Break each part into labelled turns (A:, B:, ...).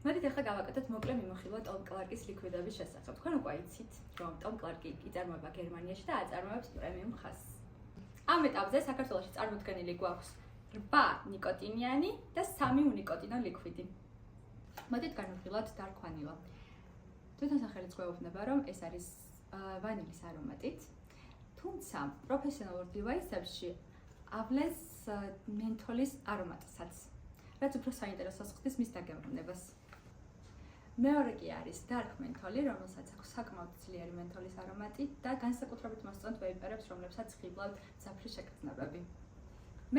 A: მოდით ახლა გავაკეთოთ მოკლე მიმოხილვა ტომ კლარკის ლიკვიდების შესახებ. თქვენ უკვე იცით, რომ ტომ კლარკი იწარმოება გერმანიაში და აწარმოებს პრემიუმ ხაზს. ამ ეტაპზე საქართველოში წარმოდგენილი გვაქვს 8 ნიკოტინიანი და 3 უნიკოტინო ლიკვიდი. მოდით განვიხილოთ დარქვანება. თვითონ სახელიც გვეუბნება, რომ ეს არის ვანილის არომატით, თუმცა პროფესიონალურ დივაისებში ავლეს მენთოლის არომატსაც, რაც უფრო საინტერესოს ხდის მის დაგემოვნებას. მეორე კი არის dark menthol-ი, რომელსაც აქვს საკმაოდ ძლიერი მენთოლის არომატი და განსაკუთრებით მოსწონთ ვეიპერებს, რომლებსაც ხიბლავთ საფრის შეგრძნებები.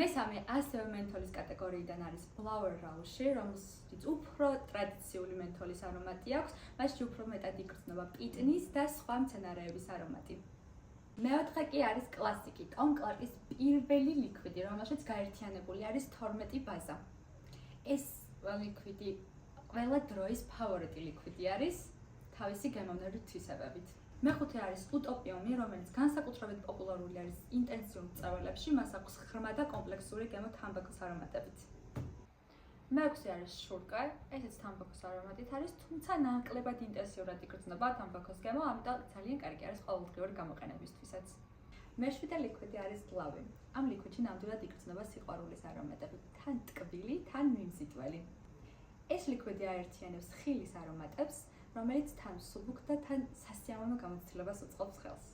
A: მესამე ასევე მენთოლის კატეგორიიდან არის flower rausch-ი, რომელსაც უფრო ტრადიციული მენთოლის არომატი აქვს, მასში უფრო მეტად იგრძნობა პიტნის და სხვა მცენარეების არომატი. მეოთხე კი არის კლასიკი, ტომ კლარკის პირველი ლიკვიდი, რომელშიც გაერთიანებული არის 12 ბაზა. ეს ლიკვიდი ყველა დროის ფავორიტი ლიკვიდი არის თავისი გემოვნებით თვისებებით. მეხუთე არის უტოპიუმი, რომელიც განსაკუთრებით პოპულარული არის ინტენსიურ მწვერვალებში, მას აქვს ხრმა და კომპლექსური გემო თამბაქოს არომატებით. მეექვსე არის შურკა, ესეც თამბაქოს არომატით არის, თუმცა ნაკლებად ინტენსიურად იგრძნობა თამბაქოს გემო, ამიტომ ძალიან კარგი არის ყოველდღიური გამოყენებისთვისაც. მეშვიდე ლიკვიდი არის ლავი. ამ ლიკვიდში ნამდვილად იგრძნობა სიყვარულის არომატები, თან ტკბილი, თან მიმზიდველი. ეს ლიკვიდი აერთიანებს ხილის არომატებს, რომელიც თან სუბუქ და თან სასიამოვნო გამოცდილებას უწყობს ხელს.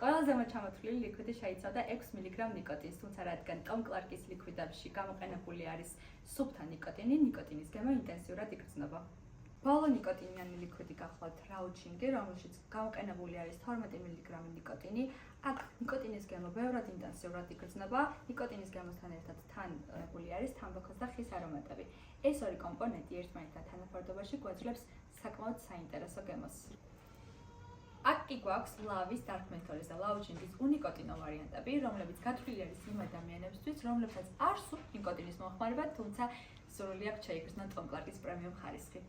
A: ყველაზე მოჩამოთვლილი ლიკვიდი შეიცავდა 6 მგ ნიკოტინს, თუმცა რადგან ტომ კლარკის ლიკვიდებში გამოყენებული არის სუბთან ნიკოტინი, ნიკოტინის გემო ინტენსიურად იგრძნობა. ბოლო ნიკოტინიანი ლიკვიდი გახლავთ რაუჩინგი, რომელშიც გამოყენებული არის 12 მგ ნიკოტინი. აქ ნიკოტინის გემო ბევრად ინტენსიურად იგრძნობა, ნიკოტინის გემოსთან ერთად თან მიღებული არის თამბაქოს და ხის არომატები. ეს ორი კომპონენტი ერთმანეთთან თანაფარდობაში გვაძლევს საკმაოდ საინტერესო გემოს. აქ კი გვაქვს ლავის, dark menthol-ის და რაუჩინგის უნიკოტინო ვარიანტები, რომლებიც გათვლილი არის იმ ადამიანებისთვის, რომლებსაც არ სურთ ნიკოტინის მოხმარება, თუმცა სურვილი აქვთ შეიგრძნონ ტომ კლარკის პრემიუმ ხარისხი.